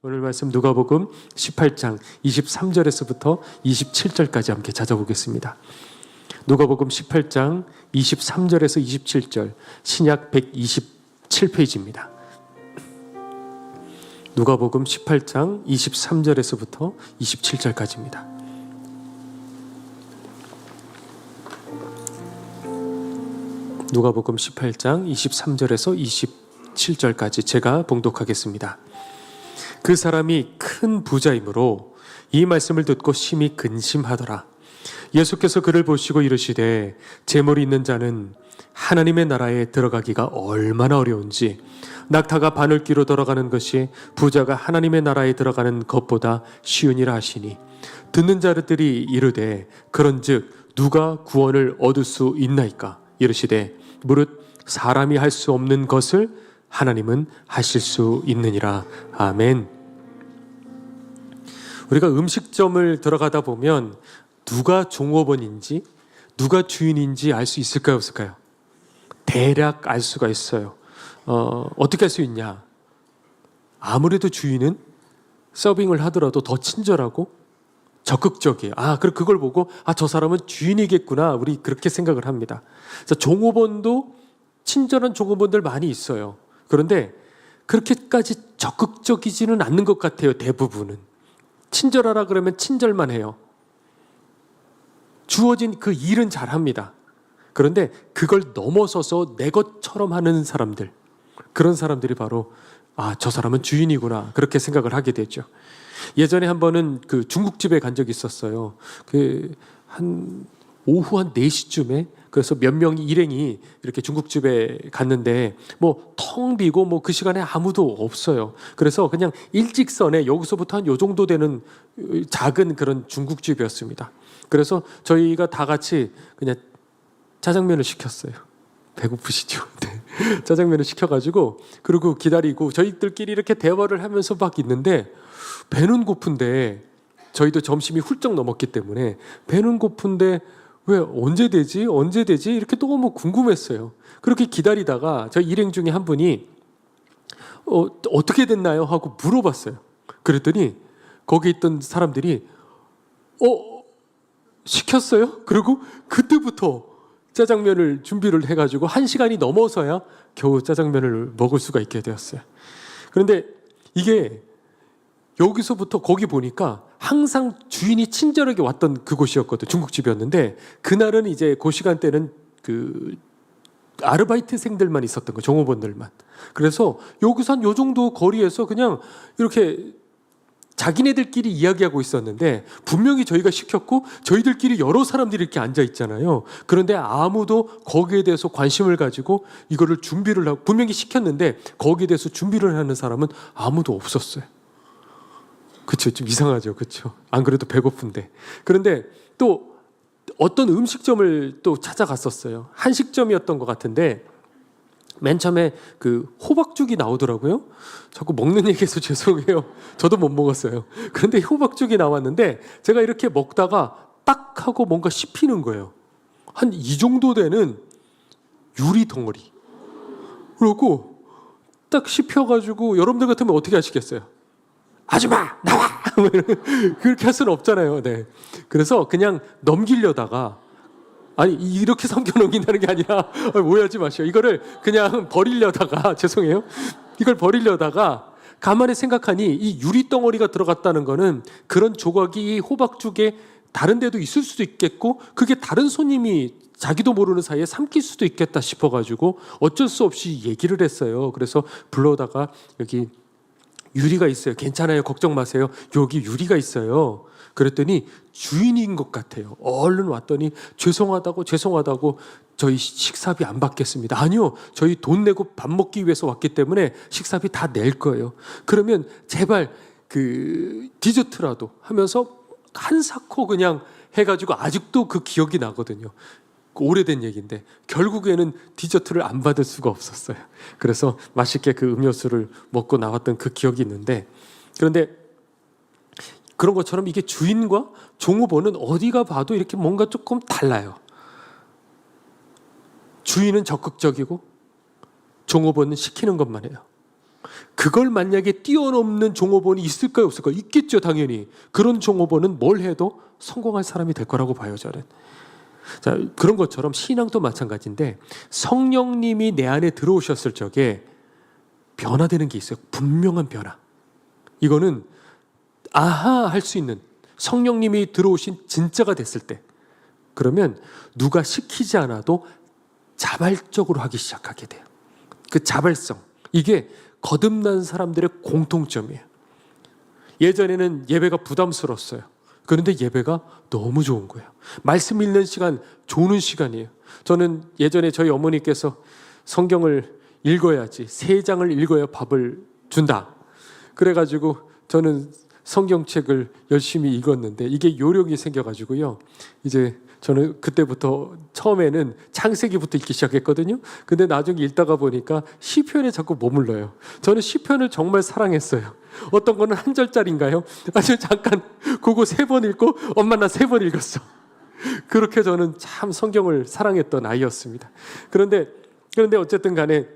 오늘 말씀 누가복음 18장 23절에서부터 27절까지 함께 찾아보겠습니다. 누가복음 18장 23절에서 27절, 신약 127페이지입니다. 누가복음 18장 23절에서부터 27절까지입니다. 누가복음 18장 23절에서 27절까지 제가 봉독하겠습니다. 그 사람이 큰 부자이므로 이 말씀을 듣고 심히 근심하더라. 예수께서 그를 보시고 이르시되 재물이 있는 자는 하나님의 나라에 들어가기가 얼마나 어려운지 낙타가 바늘귀로 돌아가는 것이 부자가 하나님의 나라에 들어가는 것보다 쉬우니라 하시니 듣는 자들이 이르되 그런즉 누가 구원을 얻을 수 있나이까 이르시되 무릇 사람이 할 수 없는 것을 하나님은 하실 수 있느니라. 아멘. 우리가 음식점을 들어가다 보면 누가 종업원인지 누가 주인인지 알 수 있을까요, 없을까요? 대략 알 수가 있어요. 어떻게 할 수 있냐? 아무래도 주인은 서빙을 하더라도 더 친절하고 적극적이에요. 그리고 그걸 보고 저 사람은 주인이겠구나, 우리 그렇게 생각을 합니다. 그래서 종업원도 친절한 종업원들 많이 있어요. 그런데 그렇게까지 적극적이지는 않는 것 같아요. 대부분은 친절하라 그러면 친절만 해요. 주어진 그 일은 잘합니다. 그런데 그걸 넘어서서 내 것처럼 하는 사람들, 그런 사람들이 바로 저 사람은 주인이구나, 그렇게 생각을 하게 되죠. 예전에 한 번은 그 중국집에 간 적이 있었어요. 한 오후 한 4시쯤에 그래서 몇 명이 일행이 이렇게 중국집에 갔는데 텅 비고 그 시간에 아무도 없어요. 그래서 그냥 일직선에 여기서부터 한 요 정도 되는 작은 그런 중국집이었습니다. 그래서 저희가 다 같이 그냥 짜장면을 시켰어요. 배고프시죠? 네. 짜장면을 시켜가지고 그리고 기다리고 저희들끼리 이렇게 대화를 하면서 막 있는데 배는 고픈데 저희도 점심이 훌쩍 넘었기 때문에 배는 고픈데 왜 언제 되지 이렇게 너무 궁금했어요. 그렇게 기다리다가 저희 일행 중에 한 분이 어떻게 됐나요 하고 물어봤어요. 그랬더니 거기 있던 사람들이 시켰어요? 그리고 그때부터 짜장면을 준비를 해가지고 1시간이 넘어서야 겨우 짜장면을 먹을 수가 있게 되었어요. 그런데 이게 여기서부터 거기 보니까 항상 주인이 친절하게 왔던 그곳이었거든요. 중국집이었는데 그날은 이제 그 시간대는 그 아르바이트생들만 있었던 거예요. 종업원들만. 그래서 여기서 한 요 정도 거리에서 그냥 이렇게 자기네들끼리 이야기하고 있었는데 분명히 저희가 시켰고 저희들끼리 여러 사람들이 이렇게 앉아 있잖아요. 그런데 아무도 거기에 대해서 관심을 가지고 이거를 준비를 하고, 분명히 시켰는데 거기에 대해서 준비를 하는 사람은 아무도 없었어요. 그렇죠? 좀 이상하죠, 그렇죠? 안 그래도 배고픈데. 그런데 또 어떤 음식점을 또 찾아갔었어요. 한식점이었던 것 같은데 맨 처음에 그 호박죽이 나오더라고요. 자꾸 먹는 얘기해서 죄송해요. 저도 못 먹었어요. 그런데 호박죽이 나왔는데 제가 이렇게 먹다가 딱 하고 뭔가 씹히는 거예요. 한 이 정도 되는 유리 덩어리. 그러고 딱 씹혀가지고 여러분들 같으면 어떻게 하시겠어요? 아줌마 나와! 그렇게 할 수는 없잖아요. 네. 그래서 그냥 넘기려다가 이렇게 성겨 넘긴다는 게 아니라 오해하지 마시오. 이거를 그냥 버리려다가 죄송해요. 이걸 버리려다가 가만히 생각하니 이 유리 덩어리가 들어갔다는 거는 그런 조각이 호박죽에 다른 데도 있을 수도 있겠고 그게 다른 손님이 자기도 모르는 사이에 삼킬 수도 있겠다 싶어가지고 어쩔 수 없이 얘기를 했어요. 그래서 불러다가 여기 유리가 있어요. 괜찮아요. 걱정 마세요. 여기 유리가 있어요. 그랬더니 주인인 것 같아요. 얼른 왔더니 죄송하다고 저희 식사비 안 받겠습니다. 아니요. 저희 돈 내고 밥 먹기 위해서 왔기 때문에 식사비 다 낼 거예요. 그러면 제발 그 디저트라도 하면서 한 사코 그냥 해가지고 아직도 그 기억이 나거든요. 오래된 얘기인데 결국에는 디저트를 안 받을 수가 없었어요. 그래서 맛있게 그 음료수를 먹고 나왔던 그 기억이 있는데, 그런데 그런 것처럼 이게 주인과 종업원은 어디가 봐도 이렇게 뭔가 조금 달라요. 주인은 적극적이고 종업원은 시키는 것만 해요. 그걸 만약에 뛰어넘는 종업원이 있을까요, 없을까요? 있겠죠, 당연히. 그런 종업원은 뭘 해도 성공할 사람이 될 거라고 봐요, 저는. 자, 그런 것처럼 신앙도 마찬가지인데 성령님이 내 안에 들어오셨을 적에 변화되는 게 있어요. 분명한 변화. 이거는 아하 할 수 있는, 성령님이 들어오신 진짜가 됐을 때, 그러면 누가 시키지 않아도 자발적으로 하기 시작하게 돼요. 그 자발성, 이게 거듭난 사람들의 공통점이에요. 예전에는 예배가 부담스러웠어요. 그런데 예배가 너무 좋은 거예요. 말씀 읽는 시간 좋은 시간이에요. 저는 예전에 저희 어머니께서 성경을 읽어야지, 3장을 읽어야 밥을 준다. 그래가지고 저는 성경책을 열심히 읽었는데 이게 요령이 생겨가지고요. 이제 저는 그때부터 처음에는 창세기부터 읽기 시작했거든요. 근데 나중에 읽다가 보니까 시편에 자꾸 머물러요. 저는 시편을 정말 사랑했어요. 어떤 거는 한 절짜리인가요? 아주 잠깐 그거 3번 읽고 엄마 나 3번 읽었어. 그렇게 저는 참 성경을 사랑했던 아이였습니다. 그런데 어쨌든 간에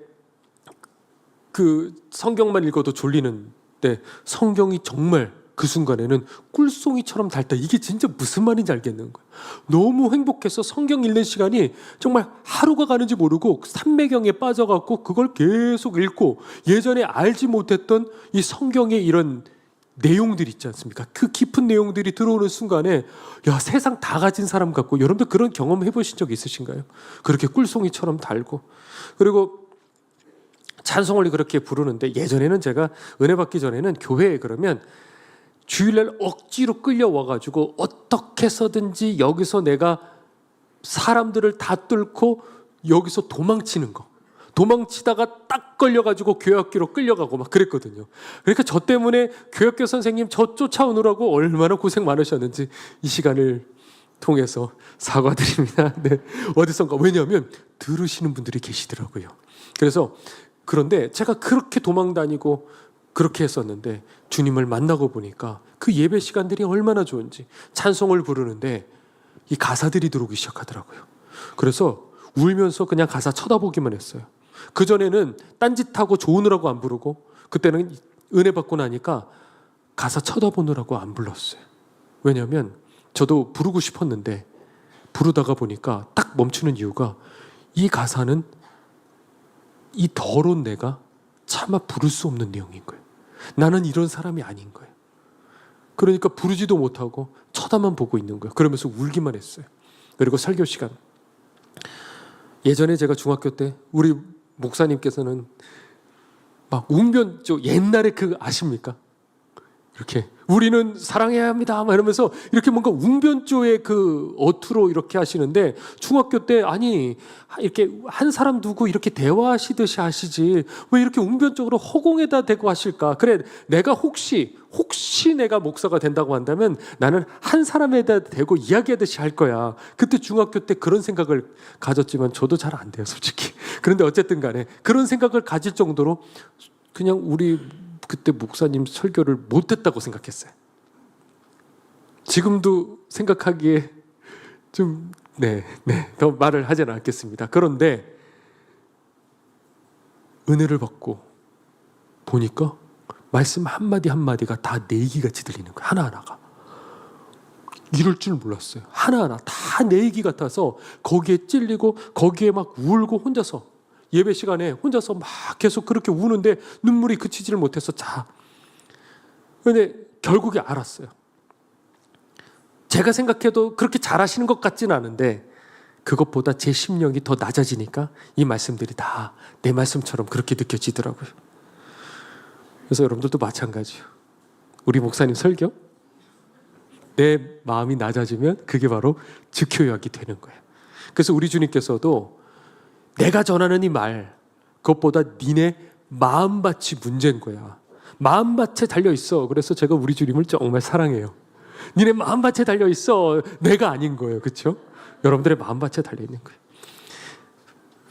그 성경만 읽어도 졸리는데 성경이 정말 그 순간에는 꿀송이처럼 달다. 이게 진짜 무슨 말인지 알겠는 거예요. 너무 행복해서 성경 읽는 시간이 정말 하루가 가는지 모르고 삼매경에 빠져갖고 그걸 계속 읽고 예전에 알지 못했던 이 성경의 이런 내용들 있지 않습니까? 그 깊은 내용들이 들어오는 순간에 야, 세상 다 가진 사람 같고, 여러분들 그런 경험 해보신 적 있으신가요? 그렇게 꿀송이처럼 달고. 그리고 찬송을 그렇게 부르는데 예전에는 제가 은혜 받기 전에는 교회에 그러면 주일날 억지로 끌려와가지고 어떻게 해서든지 여기서 내가 사람들을 다 뚫고 여기서 도망치는 거, 도망치다가 딱 걸려가지고 교회학교로 끌려가고 막 그랬거든요. 그러니까 저 때문에 교회학교 선생님 저 쫓아오느라고 얼마나 고생 많으셨는지 이 시간을 통해서 사과드립니다. 네, 어디선가. 왜냐하면 들으시는 분들이 계시더라고요. 그런데 제가 그렇게 도망 다니고 그렇게 했었는데 주님을 만나고 보니까 그 예배 시간들이 얼마나 좋은지, 찬송을 부르는데 이 가사들이 들어오기 시작하더라고요. 그래서 울면서 그냥 가사 쳐다보기만 했어요. 그전에는 딴짓하고 좋으느라고 안 부르고, 그때는 은혜 받고 나니까 가사 쳐다보느라고 안 불렀어요. 왜냐하면 저도 부르고 싶었는데 부르다가 보니까 딱 멈추는 이유가 이 가사는 이 더러운 내가 차마 부를 수 없는 내용인 거예요. 나는 이런 사람이 아닌 거예요. 그러니까 부르지도 못하고 쳐다만 보고 있는 거예요. 그러면서 울기만 했어요. 그리고 설교 시간. 예전에 제가 중학교 때 우리 목사님께서는 막 웅변조, 옛날에 그 아십니까? 이렇게 우리는 사랑해야 합니다 막 이러면서 이렇게 뭔가 웅변조의 그 어투로 이렇게 하시는데, 중학교 때 아니 이렇게 한 사람 두고 이렇게 대화하시듯이 하시지 왜 이렇게 웅변적으로 허공에다 대고 하실까? 그래, 내가 혹시 내가 목사가 된다고 한다면 나는 한 사람에다 대고 이야기하듯이 할 거야. 그때 중학교 때 그런 생각을 가졌지만 저도 잘 안 돼요, 솔직히. 그런데 어쨌든 간에 그런 생각을 가질 정도로 그냥 우리 그때 목사님 설교를 못했다고 생각했어요. 지금도 생각하기에 좀 더 말을 하지는 않겠습니다. 그런데 은혜를 받고 보니까 말씀 한마디 한마디가 다 내기같이 들리는 거예요. 하나하나가. 이럴 줄 몰랐어요. 하나하나 다 내기 같아서 거기에 찔리고 거기에 막 울고 혼자서 예배 시간에 혼자서 막 계속 그렇게 우는데 눈물이 그치지를 못해서 그런데 결국에 알았어요. 제가 생각해도 그렇게 잘하시는 것 같지는 않은데 그것보다 제 심령이 더 낮아지니까 이 말씀들이 다 내 말씀처럼 그렇게 느껴지더라고요. 그래서 여러분들도 마찬가지예요. 우리 목사님 설교, 내 마음이 낮아지면 그게 바로 즉효약이 되는 거예요. 그래서 우리 주님께서도 내가 전하는 이 말, 그것보다 니네 마음밭이 문제인 거야. 마음밭에 달려있어. 그래서 제가 우리 주님을 정말 사랑해요. 니네 마음밭에 달려있어. 내가 아닌 거예요. 그렇죠? 여러분들의 마음밭에 달려있는 거예요.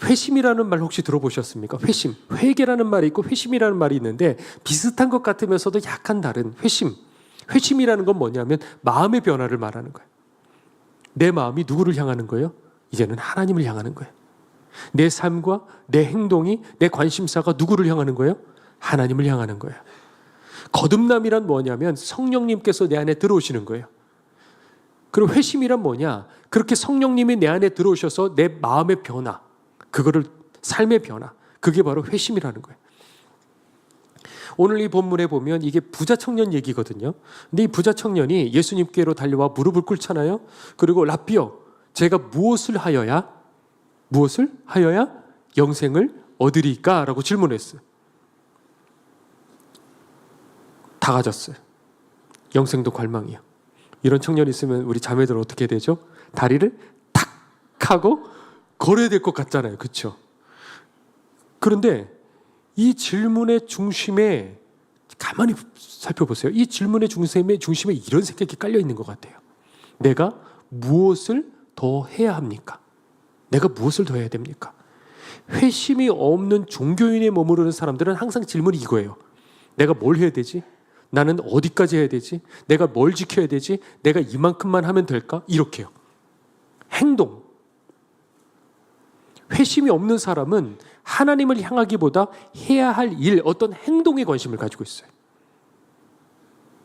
회심이라는 말 혹시 들어보셨습니까? 회심. 회개라는 말이 있고 회심이라는 말이 있는데 비슷한 것 같으면서도 약간 다른 회심. 회심이라는 건 뭐냐면 마음의 변화를 말하는 거예요. 내 마음이 누구를 향하는 거예요? 이제는 하나님을 향하는 거예요. 내 삶과 내 행동이, 내 관심사가 누구를 향하는 거예요? 하나님을 향하는 거예요. 거듭남이란 뭐냐면 성령님께서 내 안에 들어오시는 거예요. 그리고 회심이란 뭐냐? 그렇게 성령님이 내 안에 들어오셔서 내 마음의 변화, 그거를 삶의 변화, 그게 바로 회심이라는 거예요. 오늘 이 본문에 보면 이게 부자 청년 얘기거든요. 근데 이 부자 청년이 예수님께로 달려와 무릎을 꿇잖아요. 그리고 랍비여, 제가 무엇을 하여야 영생을 얻으리까? 라고 질문했어요. 다 가졌어요. 영생도 갈망이요. 이런 청년이 있으면 우리 자매들 어떻게 되죠? 다리를 탁 하고 걸어야 될 것 같잖아요. 그렇죠? 그런데 이 질문의 중심에 가만히 살펴보세요. 이 질문의 중심에 이런 생각이 깔려 있는 것 같아요. 내가 무엇을 더 해야 합니까? 내가 무엇을 더 해야 됩니까? 회심이 없는 종교인에 머무르는 사람들은 항상 질문이 이거예요. 내가 뭘 해야 되지? 나는 어디까지 해야 되지? 내가 뭘 지켜야 되지? 내가 이만큼만 하면 될까? 이렇게요. 행동. 회심이 없는 사람은 하나님을 향하기보다 해야 할 일, 어떤 행동에 관심을 가지고 있어요.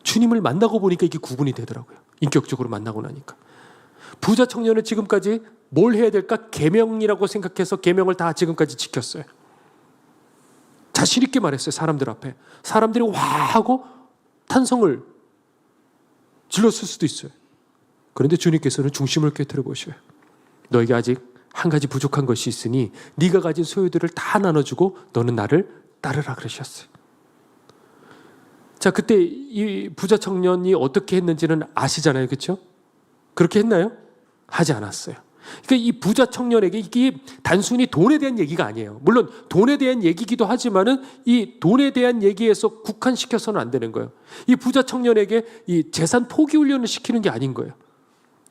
주님을 만나고 보니까 이게 구분이 되더라고요. 인격적으로 만나고 나니까. 부자 청년은 지금까지 뭘 해야 될까? 계명이라고 생각해서 계명을 다 지금까지 지켰어요. 자신 있게 말했어요. 사람들 앞에. 사람들이 와 하고 탄성을 질렀을 수도 있어요. 그런데 주님께서는 중심을 깨트려 보셔요. 너에게 아직 한 가지 부족한 것이 있으니 네가 가진 소유들을 다 나눠주고 너는 나를 따르라 그러셨어요. 자, 그때 이 부자 청년이 어떻게 했는지는 아시잖아요. 그렇죠? 그렇게 했나요? 하지 않았어요. 그러니까 이 부자 청년에게 이게 단순히 돈에 대한 얘기가 아니에요. 물론 돈에 대한 얘기기도 하지만은 이 돈에 대한 얘기에서 국한시켜서는 안 되는 거예요. 이 부자 청년에게 이 재산 포기 훈련을 시키는 게 아닌 거예요.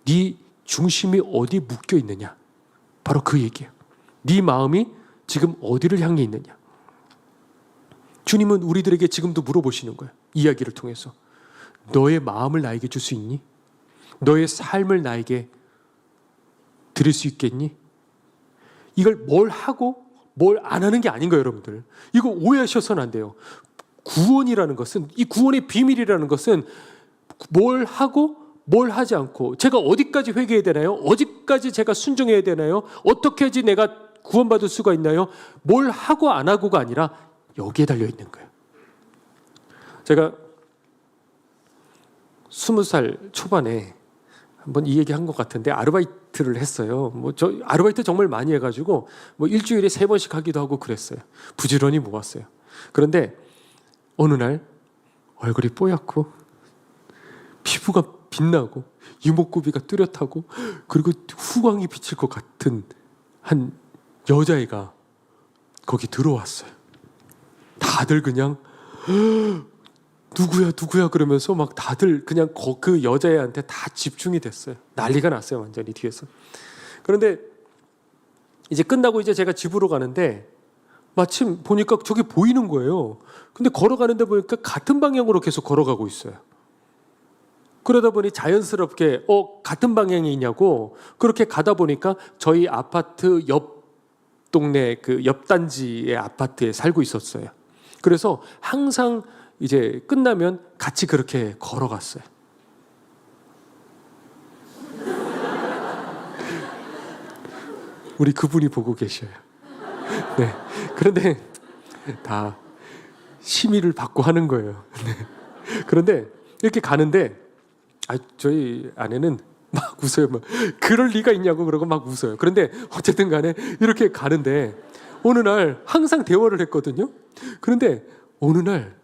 네 중심이 어디 묶여 있느냐? 바로 그 얘기예요. 네 마음이 지금 어디를 향해 있느냐? 주님은 우리들에게 지금도 물어보시는 거예요. 이야기를 통해서. 너의 마음을 나에게 줄 수 있니? 너의 삶을 나에게 드릴 수 있겠니? 이걸 뭘 하고 뭘 안 하는 게 아닌 거예요, 여러분들. 이거 오해하셔서는 안 돼요. 구원이라는 것은, 이 구원의 비밀이라는 것은 뭘 하고 뭘 하지 않고, 제가 어디까지 회개해야 되나요? 어디까지 제가 순종해야 되나요? 어떻게 해야지 내가 구원받을 수가 있나요? 뭘 하고 안 하고가 아니라 여기에 달려 있는 거예요. 제가 20살 초반에 한번 이 얘기 한 것 같은데 아르바이트를 했어요. 저 아르바이트 정말 많이 해가지고 일주일에 3번씩 하기도 하고 그랬어요. 부지런히 모았어요. 그런데 어느 날 얼굴이 뽀얗고 피부가 빛나고 이목구비가 뚜렷하고 그리고 후광이 비칠 것 같은 한 여자애가 거기 들어왔어요. 다들 그냥 누구야 그러면서 막 다들 그냥 그 여자애한테 다 집중이 됐어요. 난리가 났어요, 완전히 뒤에서. 그런데 이제 끝나고 이제 제가 집으로 가는데 마침 보니까 저기 보이는 거예요. 근데 걸어가는데 보니까 같은 방향으로 계속 걸어가고 있어요. 그러다 보니 자연스럽게 같은 방향이 있냐고 그렇게 가다 보니까 저희 아파트 옆 동네 그 옆 단지의 아파트에 살고 있었어요. 그래서 항상 이제 끝나면 같이 그렇게 걸어갔어요. 우리 그분이 보고 계셔요. 네. 그런데 다 심의를 받고 하는 거예요. 네. 그런데 이렇게 가는데 저희 아내는 막 웃어요. 막 그럴 리가 있냐고 그러고 막 웃어요. 그런데 어쨌든 간에 이렇게 가는데 어느 날 항상 대화를 했거든요. 그런데 어느 날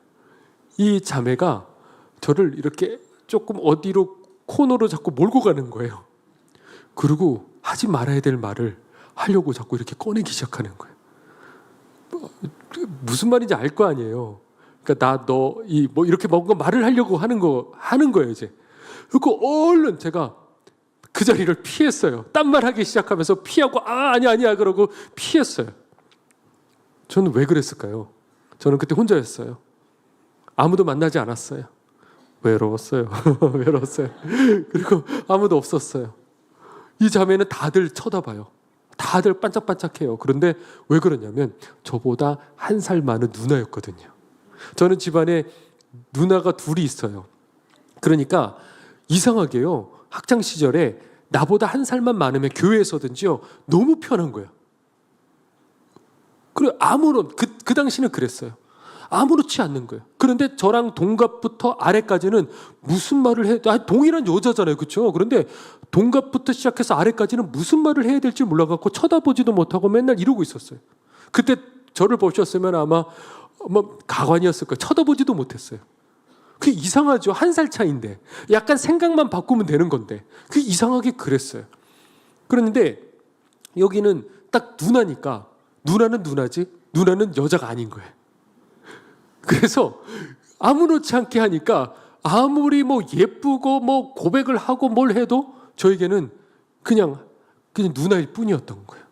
이 자매가 저를 이렇게 조금 어디로 코너로 자꾸 몰고 가는 거예요. 그리고 하지 말아야 될 말을 하려고 자꾸 이렇게 꺼내기 시작하는 거예요. 무슨 말인지 알 거 아니에요. 그러니까 이렇게 뭔가 말을 하려고 하는 거예요, 이제. 그리고 얼른 제가 그 자리를 피했어요. 딴 말 하기 시작하면서 피하고 아니야 그러고 피했어요. 저는 왜 그랬을까요? 저는 그때 혼자였어요. 아무도 만나지 않았어요. 외로웠어요. 외로웠어요. 그리고 아무도 없었어요. 이 자매는 다들 쳐다봐요. 다들 반짝반짝해요. 그런데 왜 그러냐면 저보다 1살 많은 누나였거든요. 저는 집안에 누나가 둘이 있어요. 그러니까 이상하게요. 학창 시절에 나보다 한 살만 많으면 교회에서든지요. 너무 편한 거예요. 그리고 그 당시는 그랬어요. 아무렇지 않는 거예요. 그런데 저랑 동갑부터 아래까지는 무슨 말을 해, 동일한 여자잖아요. 그렇죠? 그런데 동갑부터 시작해서 아래까지는 무슨 말을 해야 될지 몰라갖고 쳐다보지도 못하고 맨날 이러고 있었어요. 그때 저를 보셨으면 아마 가관이었을 거예요. 쳐다보지도 못했어요. 그게 이상하죠. 한 살 차이인데 약간 생각만 바꾸면 되는 건데 그게 이상하게 그랬어요. 그런데 여기는 딱 누나니까 누나는 누나지 누나는 여자가 아닌 거예요. 그래서 아무렇지 않게 하니까 아무리 예쁘고 고백을 하고 뭘 해도 저에게는 그냥 누나일 뿐이었던 거예요.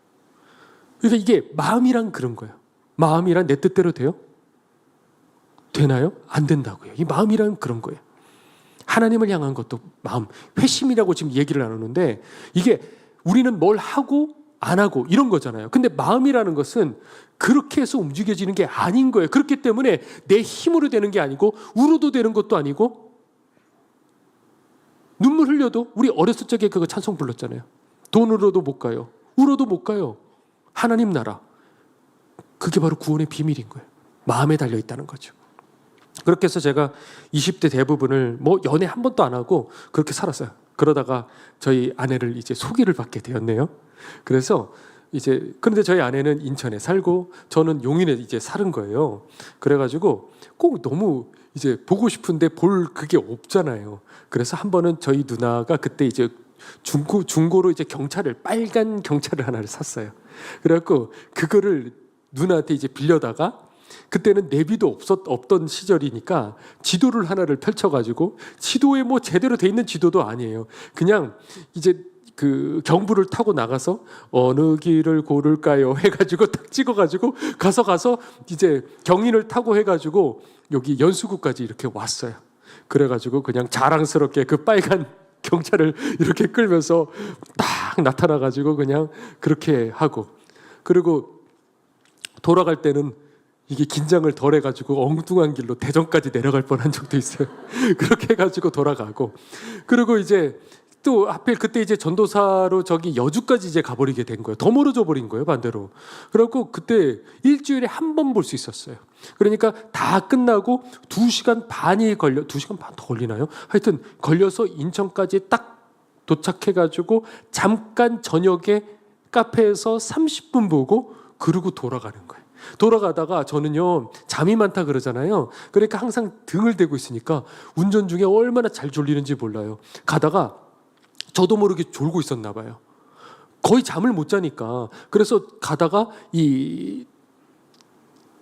그러니까 이게 마음이란 그런 거예요. 마음이란 내 뜻대로 돼요? 되나요? 안 된다고요. 이 마음이란 그런 거예요. 하나님을 향한 것도 마음, 회심이라고 지금 얘기를 나누는데 이게 우리는 뭘 하고 안 하고 이런 거잖아요. 근데 마음이라는 것은 그렇게 해서 움직여지는 게 아닌 거예요. 그렇기 때문에 내 힘으로 되는 게 아니고 우로도 되는 것도 아니고 눈물 흘려도 우리 어렸을 적에 그거 찬송 불렀잖아요. 돈으로도 못 가요. 우로도 못 가요. 하나님 나라. 그게 바로 구원의 비밀인 거예요. 마음에 달려 있다는 거죠. 그렇게 해서 제가 20대 대부분을 연애 한 번도 안 하고 그렇게 살았어요. 그러다가 저희 아내를 이제 소개를 받게 되었네요. 그래서 그런데 저희 아내는 인천에 살고 저는 용인에 이제 사는 거예요. 그래가지고 꼭 너무 이제 보고 싶은데 볼 그게 없잖아요. 그래서 한 번은 저희 누나가 그때 이제 중고로 이제 빨간 경차를 하나를 샀어요. 그래갖고 그거를 누나한테 이제 빌려다가 그때는 내비도 없던 시절이니까 지도를 하나를 펼쳐가지고 지도에 제대로 돼 있는 지도도 아니에요. 그냥 이제 그 경부를 타고 나가서 어느 길을 고를까요 해가지고 딱 찍어가지고 가서 이제 경인을 타고 해가지고 여기 연수구까지 이렇게 왔어요. 그래가지고 그냥 자랑스럽게 그 빨간 경차를 이렇게 끌면서 딱 나타나가지고 그냥 그렇게 하고 그리고 돌아갈 때는 이게 긴장을 덜 해가지고 엉뚱한 길로 대전까지 내려갈 뻔한 적도 있어요. 그렇게 해가지고 돌아가고 그리고 이제 또 하필 그때 이제 전도사로 저기 여주까지 이제 가버리게 된 거예요. 더 멀어져 버린 거예요, 반대로. 그래갖고 그때 일주일에 한 번 볼 수 있었어요. 그러니까 다 끝나고 2시간 반이 2시간 반 더 걸리나요? 하여튼 걸려서 인천까지 딱 도착해가지고 잠깐 저녁에 카페에서 30분 보고 그러고 돌아가는 거예요. 돌아가다가 저는요 잠이 많다 그러잖아요. 그러니까 항상 등을 대고 있으니까 운전 중에 얼마나 잘 졸리는지 몰라요. 가다가 저도 모르게 졸고 있었나 봐요. 거의 잠을 못 자니까. 그래서 가다가 이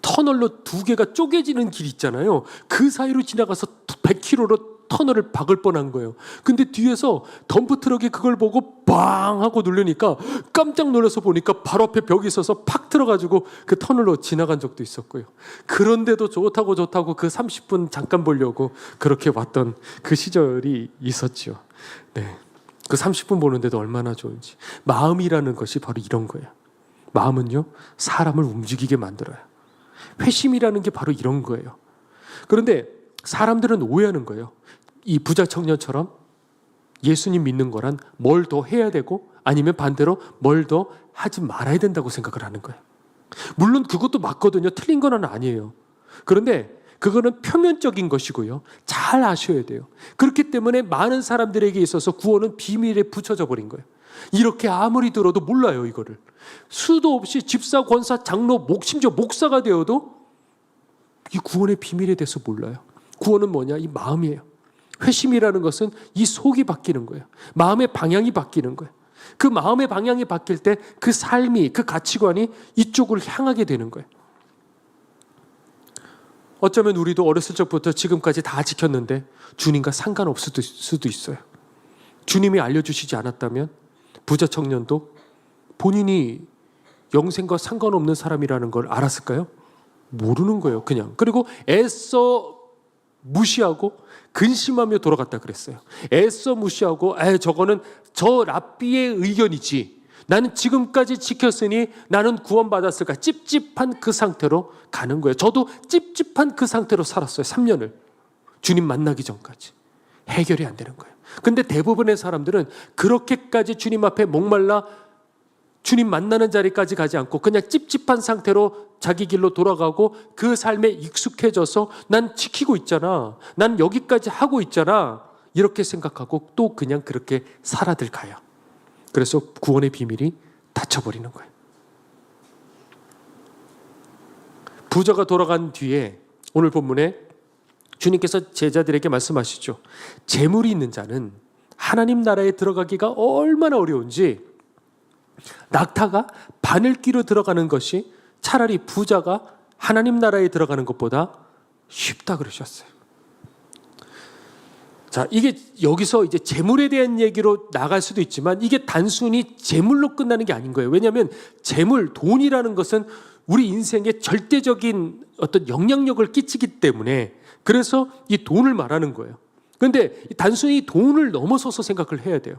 터널로 두 개가 쪼개지는 길 있잖아요. 그 사이로 지나가서 100km로 터널을 박을 뻔한 거예요. 근데 뒤에서 덤프트럭이 그걸 보고 빵 하고 누르니까 깜짝 놀라서 보니까 바로 앞에 벽이 있어서 팍 들어가지고 그 터널로 지나간 적도 있었고요. 그런데도 좋다고 그 30분 잠깐 보려고 그렇게 왔던 그 시절이 있었죠. 네. 그 30분 보는데도 얼마나 좋은지. 마음이라는 것이 바로 이런 거예요. 마음은요 사람을 움직이게 만들어요. 회심이라는 게 바로 이런 거예요. 그런데 사람들은 오해하는 거예요. 이 부자 청년처럼 예수님 믿는 거란 뭘 더 해야 되고 아니면 반대로 뭘 더 하지 말아야 된다고 생각을 하는 거예요. 물론 그것도 맞거든요. 틀린 건 아니에요. 그런데 그거는 표면적인 것이고요. 잘 아셔야 돼요. 그렇기 때문에 많은 사람들에게 있어서 구원은 비밀에 붙여져 버린 거예요. 이렇게 아무리 들어도 몰라요, 이거를. 수도 없이 집사, 권사, 장로, 심지어 목사가 되어도 이 구원의 비밀에 대해서 몰라요. 구원은 뭐냐? 이 마음이에요. 회심이라는 것은 이 속이 바뀌는 거예요. 마음의 방향이 바뀌는 거예요. 그 마음의 방향이 바뀔 때 그 삶이, 그 가치관이 이쪽을 향하게 되는 거예요. 어쩌면 우리도 어렸을 적부터 지금까지 다 지켰는데 주님과 상관없을 수도 있어요. 주님이 알려주시지 않았다면 부자 청년도 본인이 영생과 상관없는 사람이라는 걸 알았을까요? 모르는 거예요, 그냥. 그리고 애써 무시하고 근심하며 돌아갔다 그랬어요. 애써 무시하고 저거는 저 랍비의 의견이지 나는 지금까지 지켰으니 나는 구원받았을까? 찝찝한 그 상태로 가는 거예요. 저도 찝찝한 그 상태로 살았어요. 3년을. 주님 만나기 전까지. 해결이 안 되는 거예요. 근데 대부분의 사람들은 그렇게까지 주님 앞에 목말라 주님 만나는 자리까지 가지 않고 그냥 찝찝한 상태로 자기 길로 돌아가고 그 삶에 익숙해져서 난 지키고 있잖아. 난 여기까지 하고 있잖아. 이렇게 생각하고 또 그냥 그렇게 살아들 가요. 그래서 구원의 비밀이 닫혀버리는 거예요. 부자가 돌아간 뒤에 오늘 본문에 주님께서 제자들에게 말씀하시죠. 재물이 있는 자는 하나님 나라에 들어가기가 얼마나 어려운지 낙타가 바늘귀로 들어가는 것이 차라리 부자가 하나님 나라에 들어가는 것보다 쉽다 그러셨어요. 자, 이게 여기서 이제 재물에 대한 얘기로 나갈 수도 있지만 이게 단순히 재물로 끝나는 게 아닌 거예요. 왜냐하면 재물, 돈이라는 것은 우리 인생에 절대적인 어떤 영향력을 끼치기 때문에 그래서 이 돈을 말하는 거예요. 그런데 단순히 돈을 넘어서서 생각을 해야 돼요.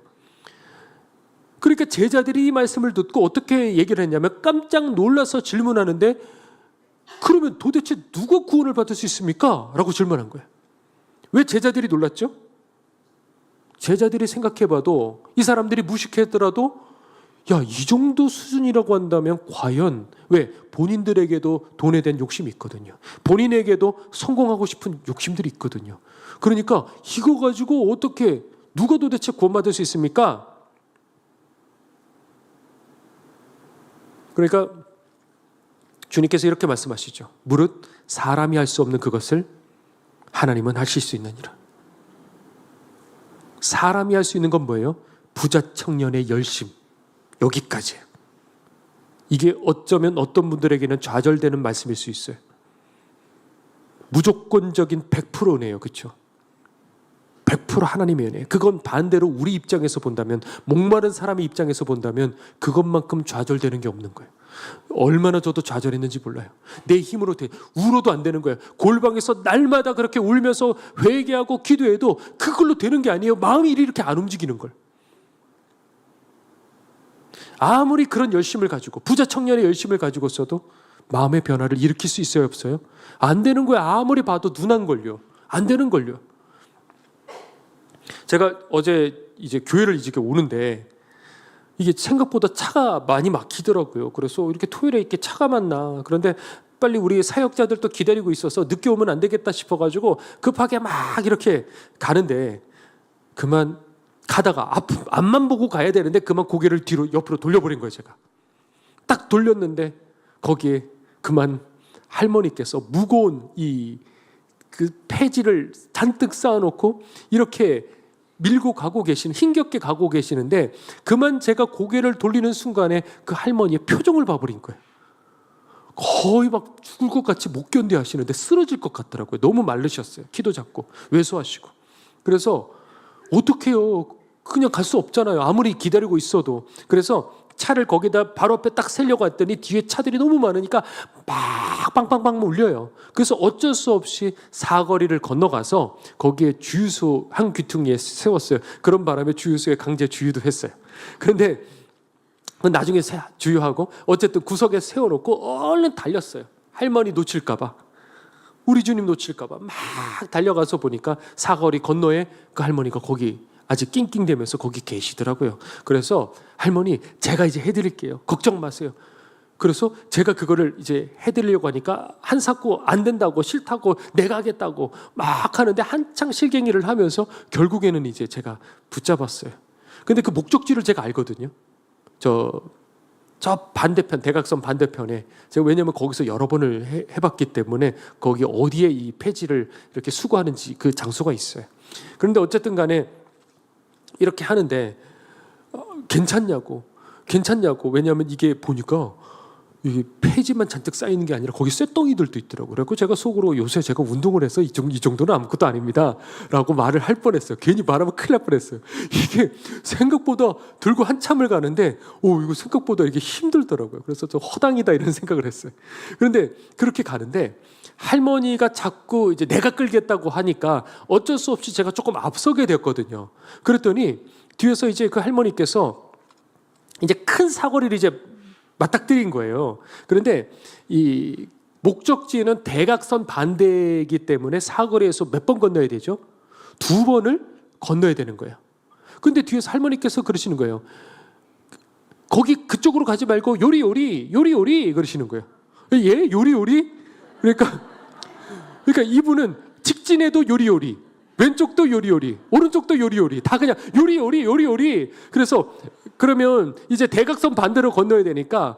그러니까 제자들이 이 말씀을 듣고 어떻게 얘기를 했냐면 깜짝 놀라서 질문하는데 그러면 도대체 누가 구원을 받을 수 있습니까? 라고 질문한 거예요. 왜 제자들이 놀랐죠? 제자들이 생각해봐도 이 사람들이 무식했더라도 야, 이 정도 수준이라고 한다면 과연 왜 본인들에게도 돈에 대한 욕심이 있거든요. 본인에게도 성공하고 싶은 욕심들이 있거든요. 그러니까 이거 가지고 어떻게 누가 도대체 구원받을 수 있습니까? 그러니까 주님께서 이렇게 말씀하시죠. 무릇 사람이 할 수 없는 그것을 하나님은 하실 수 있느니라. 사람이 할 수 있는 건 뭐예요? 부자 청년의 열심. 여기까지예요. 이게 어쩌면 어떤 분들에게는 좌절되는 말씀일 수 있어요. 무조건적인 100%네요. 그렇죠? 100% 하나님의 은혜. 그건 반대로 우리 입장에서 본다면, 목마른 사람의 입장에서 본다면 그것만큼 좌절되는 게 없는 거예요. 얼마나 저도 좌절했는지 몰라요. 내 힘으로 울어도 안 되는 거예요. 골방에서 날마다 그렇게 울면서 회개하고 기도해도 그걸로 되는 게 아니에요. 마음이 이렇게 안 움직이는 걸. 아무리 그런 열심을 가지고 부자 청년의 열심을 가지고 써도 마음의 변화를 일으킬 수 있어요, 없어요? 안 되는 거예요. 아무리 봐도 눈 안 걸려. 안 되는 걸요. 제가 어제 이제 교회를 이제 오는데 이게 생각보다 차가 많이 막히더라고요. 그래서 이렇게 토요일에 이렇게 차가 많나. 그런데 빨리 우리 사역자들도 기다리고 있어서 늦게 오면 안 되겠다 싶어가지고 급하게 막 이렇게 가는데 그만 가다가 앞만 보고 가야 되는데 그만 고개를 뒤로 옆으로 돌려버린 거예요. 제가 딱 돌렸는데 거기에 그만 할머니께서 무거운 그 폐지를 잔뜩 쌓아놓고 이렇게 밀고 가고 힘겹게 가고 계시는데 그만 제가 고개를 돌리는 순간에 그 할머니의 표정을 봐버린 거예요. 거의 막 죽을 것 같이 못 견뎌 하시는데 쓰러질 것 같더라고요. 너무 마르셨어요. 키도 작고 왜소하시고. 그래서 어떡해요. 그냥 갈 수 없잖아요. 아무리 기다리고 있어도. 그래서 차를 거기다 바로 앞에 딱 세려고 했더니 뒤에 차들이 너무 많으니까 막 빵빵빵 울려요. 그래서 어쩔 수 없이 사거리를 건너가서 거기에 주유소 한 귀퉁이에 세웠어요. 그런 바람에 주유소에 강제 주유도 했어요. 그런데 나중에 주유하고 어쨌든 구석에 세워놓고 얼른 달렸어요. 할머니 놓칠까 봐. 우리 주님 놓칠까 봐. 막 달려가서 보니까 사거리 건너에 그 할머니가 거기 아직 낑낑대면서 거기 계시더라고요. 그래서 할머니 제가 이제 해드릴게요. 걱정 마세요. 그래서 제가 그거를 이제 해드리려고 하니까 한사코 안 된다고 싫다고 내가 하겠다고 막 하는데 한창 실갱이를 하면서 결국에는 이제 제가 붙잡았어요. 근데 그 목적지를 제가 알거든요. 저 반대편 대각선 반대편에 제가 왜냐하면 거기서 여러 번을 해봤기 때문에 거기 어디에 이 폐지를 이렇게 수거하는지 그 장소가 있어요. 그런데 어쨌든 간에 이렇게 하는데 괜찮냐고 왜냐하면 이게 보니까 이게 폐지만 잔뜩 쌓이는 게 아니라 거기 쇳덩이들도 있더라고요. 그래서 제가 속으로 요새 제가 운동을 해서 이 정도는 아무것도 아닙니다 라고 말을 할 뻔했어요. 괜히 말하면 큰일 날 뻔했어요. 이게 생각보다 들고 한참을 가는데 이거 생각보다 이게 힘들더라고요. 그래서 저 허당이다 이런 생각을 했어요. 그런데 그렇게 가는데 할머니가 자꾸 이제 내가 끌겠다고 하니까 어쩔 수 없이 제가 조금 앞서게 됐거든요. 그랬더니 뒤에서 이제 그 할머니께서 이제 큰 사거리를 이제 맞닥뜨린 거예요. 그런데 이 목적지는 대각선 반대이기 때문에 사거리에서 몇 번 건너야 되죠? 2번을 건너야 되는 거예요. 근데 뒤에서 할머니께서 그러시는 거예요. 거기 그쪽으로 가지 말고 요리요리 그러시는 거예요. 예? 요리요리? 그러니까 이분은 직진에도 요리요리, 왼쪽도 요리요리, 오른쪽도 요리요리, 다 그냥 요리요리. 그래서 그러면 이제 대각선 반대로 건너야 되니까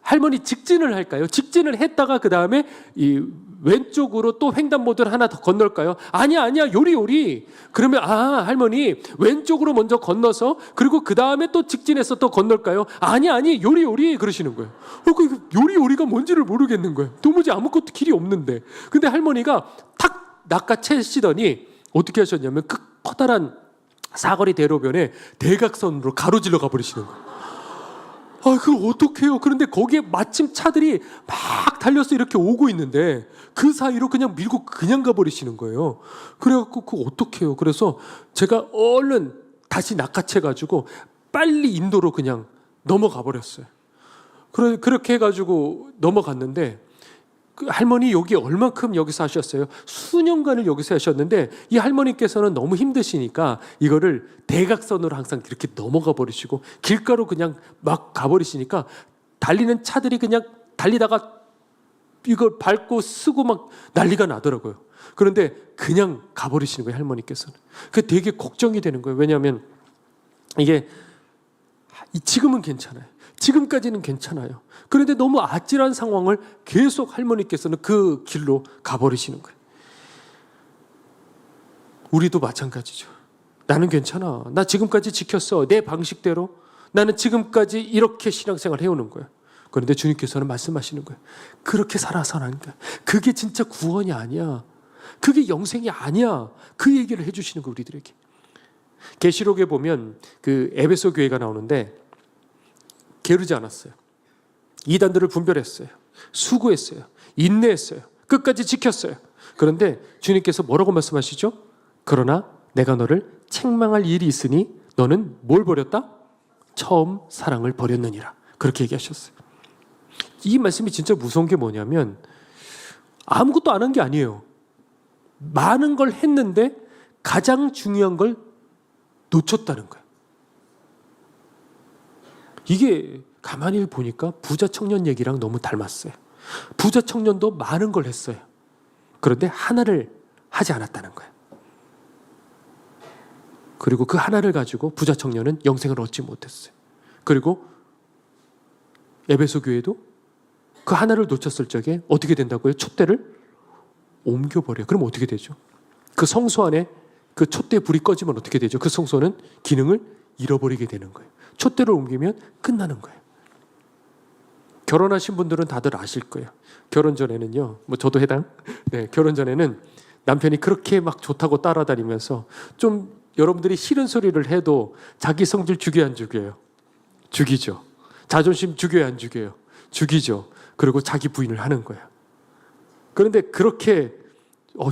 할머니 직진을 할까요? 직진을 했다가 그 다음에 이 왼쪽으로 또 횡단보도를 하나 더 건널까요? 아니야 요리요리. 그러면 할머니 왼쪽으로 먼저 건너서 그리고 그 다음에 또 직진해서 또 건널까요? 아니 요리요리 그러시는 거예요. 그 요리요리가 뭔지를 모르겠는 거예요. 도무지 아무것도 길이 없는데. 근데 할머니가 탁 낚아채시더니 어떻게 하셨냐면 그 커다란 사거리 대로변에 대각선으로 가로질러 가버리시는 거예요. 그걸 어떡해요? 그런데 거기에 마침 차들이 막 달려서 이렇게 오고 있는데 그 사이로 그냥 밀고 그냥 가버리시는 거예요. 그래갖고 그거 어떡해요? 그래서 제가 얼른 다시 낚아채가지고 빨리 인도로 그냥 넘어가 버렸어요. 그렇게 해가지고 넘어갔는데 그 할머니 여기 얼마큼 여기서 하셨어요? 수년간을 여기서 하셨는데 이 할머니께서는 너무 힘드시니까 이거를 대각선으로 항상 이렇게 넘어가 버리시고 길가로 그냥 막 가버리시니까 달리는 차들이 그냥 달리다가 이걸 밟고 쓰고 막 난리가 나더라고요. 그런데 그냥 가버리시는 거예요, 할머니께서는. 그게 되게 걱정이 되는 거예요. 왜냐하면 이게 지금은 괜찮아요. 지금까지는 괜찮아요. 그런데 너무 아찔한 상황을 계속 할머니께서는 그 길로 가버리시는 거예요. 우리도 마찬가지죠. 나는 괜찮아. 나 지금까지 지켰어. 내 방식대로. 나는 지금까지 이렇게 신앙생활 해오는 거야. 그런데 주님께서는 말씀하시는 거예요. 그렇게 살아서는 안 돼. 그게 진짜 구원이 아니야. 그게 영생이 아니야. 그 얘기를 해주시는 거예요, 우리들에게. 계시록에 보면 그 에베소 교회가 나오는데 게으르지 않았어요. 이단들을 분별했어요. 수고했어요. 인내했어요. 끝까지 지켰어요. 그런데 주님께서 뭐라고 말씀하시죠? 그러나 내가 너를 책망할 일이 있으니 너는 뭘 버렸다? 처음 사랑을 버렸느니라. 그렇게 얘기하셨어요. 이 말씀이 진짜 무서운 게 뭐냐면 아무것도 안 한 게 아니에요. 많은 걸 했는데 가장 중요한 걸 놓쳤다는 거예요. 이게 가만히 보니까 부자 청년 얘기랑 너무 닮았어요. 부자 청년도 많은 걸 했어요. 그런데 하나를 하지 않았다는 거예요. 그리고 그 하나를 가지고 부자 청년은 영생을 얻지 못했어요. 그리고 에베소 교회도 그 하나를 놓쳤을 적에 어떻게 된다고요? 촛대를 옮겨버려요. 그럼 어떻게 되죠? 그 성소 안에 그 촛대 불이 꺼지면 어떻게 되죠? 그 성소는 기능을 잃어버리게 되는 거예요. 촛대를 옮기면 끝나는 거예요. 결혼하신 분들은 다들 아실 거예요. 결혼 전에는요, 뭐 저도 해당. 네, 결혼 전에는 남편이 그렇게 막 좋다고 따라다니면서 좀 여러분들이 싫은 소리를 해도 자기 성질 죽여야 안 죽여요? 죽이죠. 자존심 죽여야 안 죽여요? 죽이죠. 그리고 자기 부인을 하는 거예요. 그런데 그렇게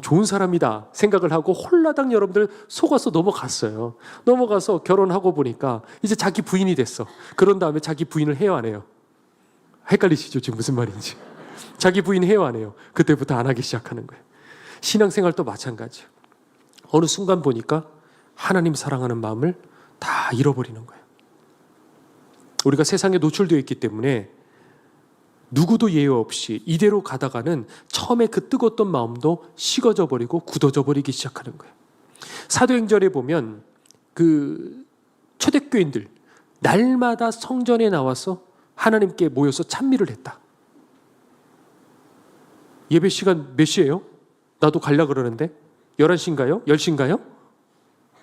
좋은 사람이다 생각을 하고 홀라당 여러분들 속아서 넘어갔어요. 넘어가서 결혼하고 보니까 이제 자기 부인이 됐어. 그런 다음에 자기 부인을 해요, 안 해요? 헷갈리시죠? 지금 무슨 말인지. 자기 부인 해요, 안 해요? 그때부터 안 하기 시작하는 거예요. 신앙생활도 마찬가지예요. 어느 순간 보니까 하나님 사랑하는 마음을 다 잃어버리는 거예요. 우리가 세상에 노출되어 있기 때문에 누구도 예외 없이 이대로 가다가는 처음에 그 뜨거웠던 마음도 식어져 버리고 굳어져 버리기 시작하는 거예요. 사도행전에 보면 그 초대교인들 날마다 성전에 나와서 하나님께 모여서 찬미를 했다. 예배 시간 몇 시예요? 나도 갈라 그러는데 11시인가요? 10시인가요?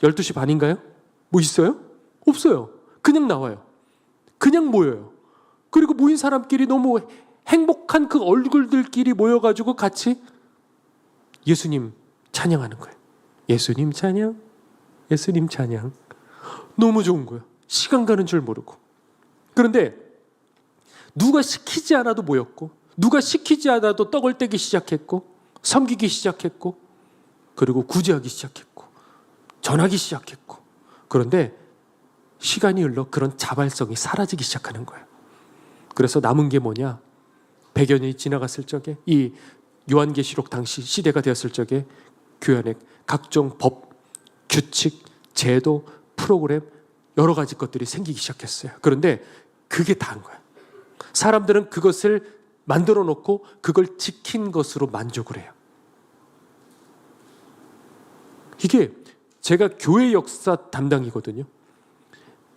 12시 반인가요? 뭐 있어요? 없어요. 그냥 나와요. 그냥 모여요. 그리고 모인 사람끼리 너무 행복한 그 얼굴들끼리 모여가지고 같이 예수님 찬양하는 거예요. 예수님 찬양, 예수님 찬양. 너무 좋은 거예요. 시간 가는 줄 모르고. 그런데 누가 시키지 않아도 모였고, 누가 시키지 않아도 떡을 떼기 시작했고, 섬기기 시작했고, 그리고 구제하기 시작했고, 전하기 시작했고. 그런데 시간이 흘러 그런 자발성이 사라지기 시작하는 거예요. 그래서 남은 게 뭐냐? 100여 년이 지나갔을 적에, 이 요한계시록 당시 시대가 되었을 적에 교회 안에 각종 법, 규칙, 제도, 프로그램 여러 가지 것들이 생기기 시작했어요. 그런데 그게 다인 거예요. 사람들은 그것을 만들어 놓고 그걸 지킨 것으로 만족을 해요. 이게 제가 교회 역사 담당이거든요.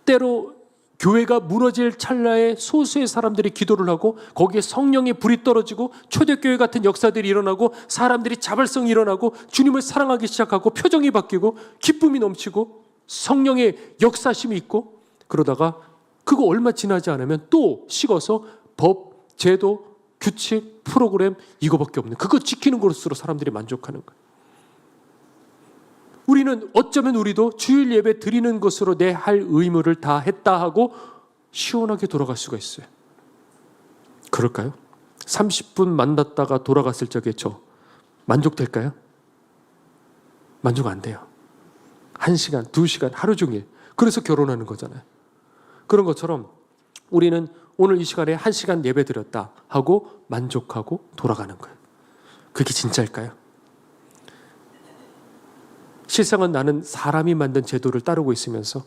때로 교회가 무너질 찰나에 소수의 사람들이 기도를 하고 거기에 성령의 불이 떨어지고 초대교회 같은 역사들이 일어나고 사람들이 자발성이 일어나고 주님을 사랑하기 시작하고 표정이 바뀌고 기쁨이 넘치고 성령의 역사심이 있고, 그러다가 그거 얼마 지나지 않으면 또 식어서 법, 제도, 규칙, 프로그램 이거밖에 없는, 그거 지키는 것으로 사람들이 만족하는 거예요. 우리는 어쩌면 우리도 주일 예배 드리는 것으로 내 할 의무를 다 했다 하고 시원하게 돌아갈 수가 있어요. 그럴까요? 30분 만났다가 돌아갔을 적에 저 만족될까요? 만족 안 돼요. 1시간, 2시간, 하루 종일. 그래서 결혼하는 거잖아요. 그런 것처럼 우리는 오늘 이 시간에 1시간 예배 드렸다 하고 만족하고 돌아가는 거예요. 그게 진짜일까요? 실상은 나는 사람이 만든 제도를 따르고 있으면서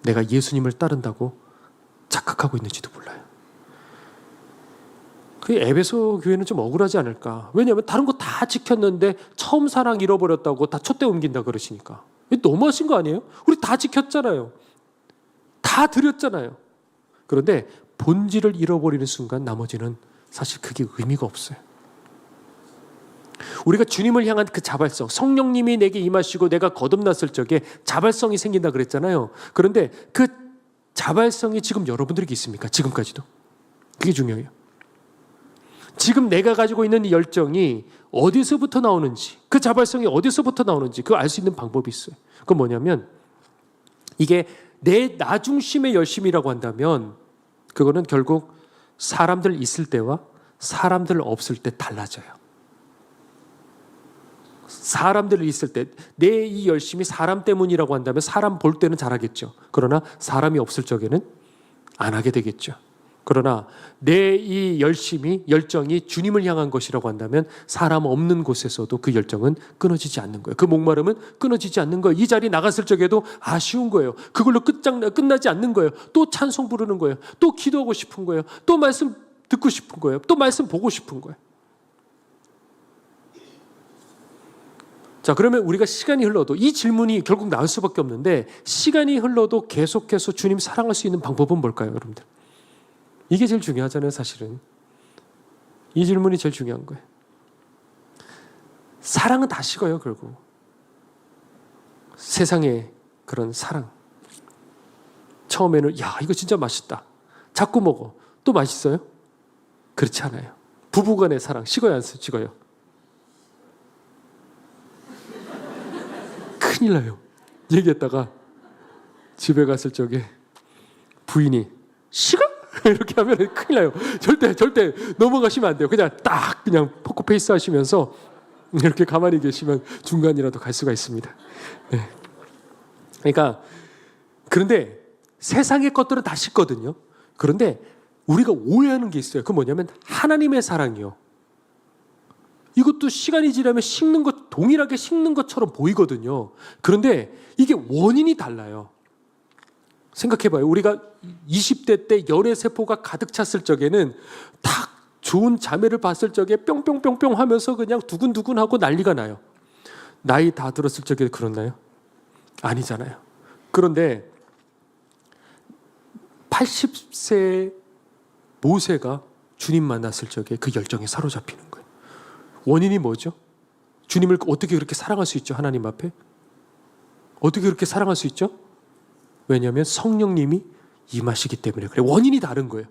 내가 예수님을 따른다고 착각하고 있는지도 몰라요. 그 에베소 교회는 좀 억울하지 않을까? 왜냐하면 다른 거 다 지켰는데 처음 사랑 잃어버렸다고 다 촛대 옮긴다 그러시니까. 너무하신 거 아니에요? 우리 다 지켰잖아요. 다 드렸잖아요. 그런데 본질을 잃어버리는 순간 나머지는 사실 그게 의미가 없어요. 우리가 주님을 향한 그 자발성, 성령님이 내게 임하시고 내가 거듭났을 적에 자발성이 생긴다 그랬잖아요. 그런데 그 자발성이 지금 여러분들에게 있습니까? 지금까지도. 그게 중요해요. 지금 내가 가지고 있는 이 열정이 어디서부터 나오는지, 그 자발성이 어디서부터 나오는지 그걸 알 수 있는 방법이 있어요. 그건 뭐냐면, 이게 내 나 중심의 열심이라고 한다면 그거는 결국 사람들 있을 때와 사람들 없을 때 달라져요. 사람들이 있을 때 내 이 열심이 사람 때문이라고 한다면 사람 볼 때는 잘하겠죠. 그러나 사람이 없을 적에는 안 하게 되겠죠. 그러나 내 이 열정이 주님을 향한 것이라고 한다면 사람 없는 곳에서도 그 열정은 끊어지지 않는 거예요. 그 목마름은 끊어지지 않는 거예요. 이 자리 나갔을 적에도 아쉬운 거예요. 그걸로 끝나지 않는 거예요. 또 찬송 부르는 거예요. 또 기도하고 싶은 거예요. 또 말씀 듣고 싶은 거예요. 또 말씀 보고 싶은 거예요. 자, 그러면 우리가 시간이 흘러도, 이 질문이 결국 나올 수밖에 없는데, 시간이 흘러도 계속해서 주님 사랑할 수 있는 방법은 뭘까요, 여러분들? 이게 제일 중요하잖아요, 사실은. 이 질문이 제일 중요한 거예요. 사랑은 다 식어요, 결국. 세상의 그런 사랑. 처음에는 야, 이거 진짜 맛있다. 자꾸 먹어. 또 맛있어요? 그렇지 않아요. 부부간의 사랑 식어요, 안 식어요? 큰일 나요. 얘기했다가 집에 갔을 적에 부인이 식어? 이렇게 하면 큰일 나요. 절대 넘어가시면 안 돼요. 그냥 포커페이스 하시면서 이렇게 가만히 계시면 중간이라도 갈 수가 있습니다. 네. 그러니까 그런데 세상의 것들은 다 식거든요. 그런데 우리가 오해하는 게 있어요. 그건 뭐냐면 하나님의 사랑이요. 이것도 시간이 지나면 식는 것, 동일하게 식는 것처럼 보이거든요. 그런데 이게 원인이 달라요. 생각해봐요. 우리가 20대 때 연애 세포가 가득 찼을 적에는 딱 좋은 자매를 봤을 적에 뿅뿅뿅뿅 하면서 그냥 두근두근하고 난리가 나요. 나이 다 들었을 적에 그렇나요? 아니잖아요. 그런데 80세 모세가 주님 만났을 적에 그 열정에 사로잡히는 거예요. 원인이 뭐죠? 주님을 어떻게 그렇게 사랑할 수 있죠? 하나님 앞에? 어떻게 그렇게 사랑할 수 있죠? 왜냐하면 성령님이 임하시기 때문에 그래요. 원인이 다른 거예요.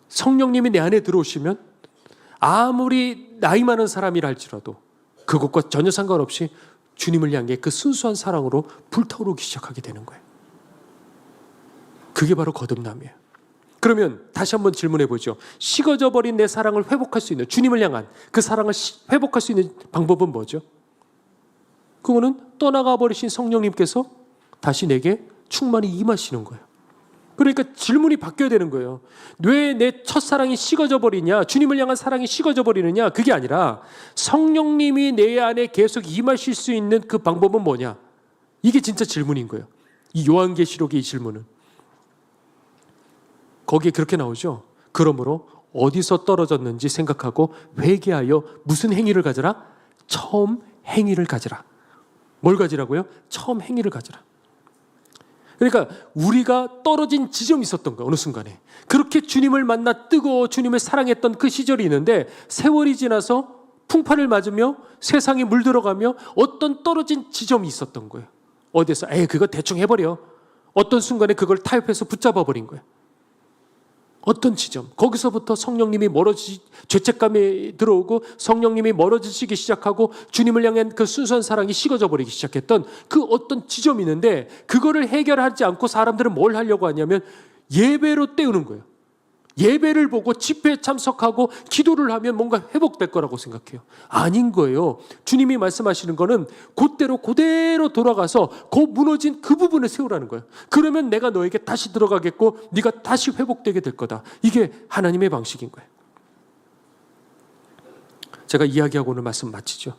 성령님이 내 안에 들어오시면 아무리 나이 많은 사람이라 할지라도 그것과 전혀 상관없이 주님을 향해 그 순수한 사랑으로 불타오르기 시작하게 되는 거예요. 그게 바로 거듭남이에요. 그러면 다시 한번 질문해 보죠. 식어져 버린 내 사랑을 회복할 수 있는, 주님을 향한 그 사랑을 회복할 수 있는 방법은 뭐죠? 그거는 떠나가 버리신 성령님께서 다시 내게 충만히 임하시는 거예요. 그러니까 질문이 바뀌어야 되는 거예요. 왜 내 첫사랑이 식어져 버리냐, 주님을 향한 사랑이 식어져 버리느냐, 그게 아니라 성령님이 내 안에 계속 임하실 수 있는 그 방법은 뭐냐, 이게 진짜 질문인 거예요. 이 요한계시록의 이 질문은. 거기에 그렇게 나오죠. 그러므로 어디서 떨어졌는지 생각하고 회개하여 무슨 행위를 가져라? 처음 행위를 가져라. 뭘 가지라고요? 처음 행위를 가져라. 그러니까 우리가 떨어진 지점이 있었던 거예요. 어느 순간에. 그렇게 주님을 만나 뜨거워 주님을 사랑했던 그 시절이 있는데 세월이 지나서 풍파를 맞으며 세상에 물들어가며 어떤 떨어진 지점이 있었던 거예요. 어디서 그거 대충 해버려. 어떤 순간에 그걸 타협해서 붙잡아 버린 거예요. 어떤 지점, 거기서부터 성령님이 죄책감이 들어오고 성령님이 멀어지시기 시작하고 주님을 향한 그 순수한 사랑이 식어져 버리기 시작했던 그 어떤 지점이 있는데, 그거를 해결하지 않고 사람들은 뭘 하려고 하냐면 예배로 때우는 거예요. 예배를 보고 집회에 참석하고 기도를 하면 뭔가 회복될 거라고 생각해요. 아닌 거예요. 주님이 말씀하시는 거는 그대로 돌아가서 그 무너진 그 부분을 세우라는 거예요. 그러면 내가 너에게 다시 들어가겠고 네가 다시 회복되게 될 거다. 이게 하나님의 방식인 거예요. 제가 이야기하고 오늘 말씀 마치죠.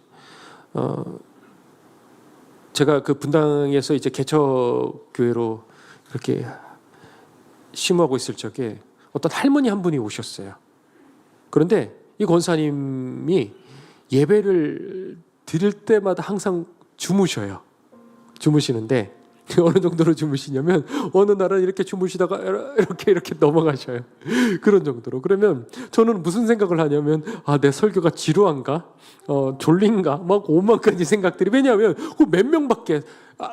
제가 그 분당에서 이제 개척교회로 이렇게 심호하고 있을 적에 어떤 할머니 한 분이 오셨어요. 그런데 이 권사님이 예배를 드릴 때마다 항상 주무시는데 어느 정도로 주무시냐면 어느 날은 이렇게 주무시다가 이렇게 넘어가셔요. 그런 정도로. 그러면 저는 무슨 생각을 하냐면 내 설교가 지루한가? 졸린가? 막 오만 가지 생각들이. 왜냐하면 몇 명밖에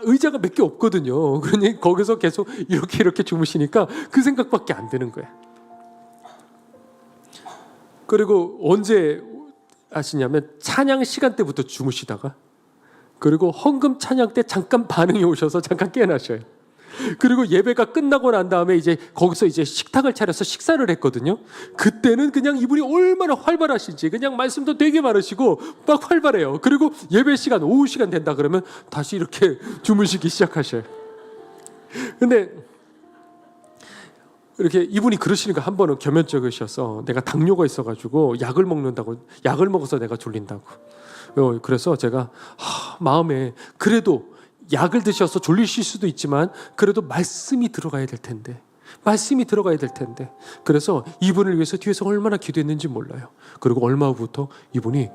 의자가 몇 개 없거든요. 그러니 거기서 계속 이렇게 주무시니까 그 생각밖에 안 드는 거예요. 그리고 언제 아시냐면 찬양 시간 때부터 주무시다가, 그리고 헌금 찬양 때 잠깐 반응이 오셔서 잠깐 깨어나셔요. 그리고 예배가 끝나고 난 다음에 이제 거기서 이제 식탁을 차려서 식사를 했거든요. 그때는 그냥 이분이 얼마나 활발하신지, 그냥 말씀도 되게 많으시고 막 활발해요. 그리고 예배 시간, 오후 시간 된다 그러면 다시 이렇게 주무시기 시작하셔요. 근데 이렇게 이분이 그러시니까 한 번은 겸연쩍으셔서 내가 당뇨가 있어가지고 약을 먹어서 내가 졸린다고. 그래서 제가 마음에 그래도 약을 드셔서 졸리실 수도 있지만 그래도 말씀이 들어가야 될 텐데 그래서 이분을 위해서 뒤에서 얼마나 기도했는지 몰라요. 그리고 얼마 후부터 이분이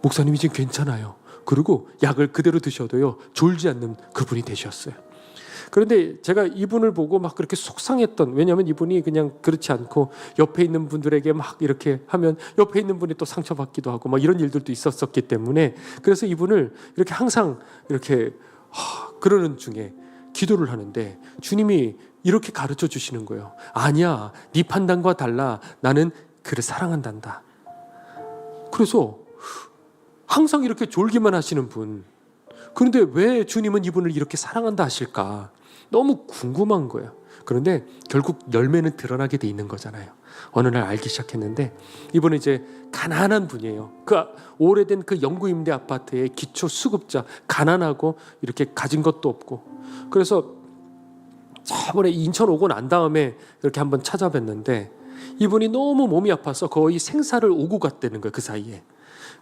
목사님이 지금 괜찮아요. 그리고 약을 그대로 드셔도요 졸지 않는 그분이 되셨어요. 그런데 제가 이분을 보고 막 그렇게 속상했던, 왜냐하면 이분이 그냥 그렇지 않고 옆에 있는 분들에게 막 이렇게 하면 옆에 있는 분이 또 상처받기도 하고 막 이런 일들도 있었기 때문에, 그래서 이분을 이렇게 항상 이렇게 그러는 중에 기도를 하는데 주님이 이렇게 가르쳐 주시는 거예요. 아니야, 네 판단과 달라. 나는 그를 사랑한단다. 그래서 항상 이렇게 졸기만 하시는 분, 그런데 왜 주님은 이분을 이렇게 사랑한다 하실까? 너무 궁금한 거예요. 그런데 결국 열매는 드러나게 돼 있는 거잖아요. 어느 날 알기 시작했는데 이분은 이제 가난한 분이에요. 그 오래된 그 영구 임대 아파트의 기초 수급자, 가난하고 이렇게 가진 것도 없고. 그래서 저번에 인천 오고 난 다음에 이렇게 한번 찾아뵀는데 이분이 너무 몸이 아파서 거의 생사를 오고 갔다는 거예요. 그 사이에.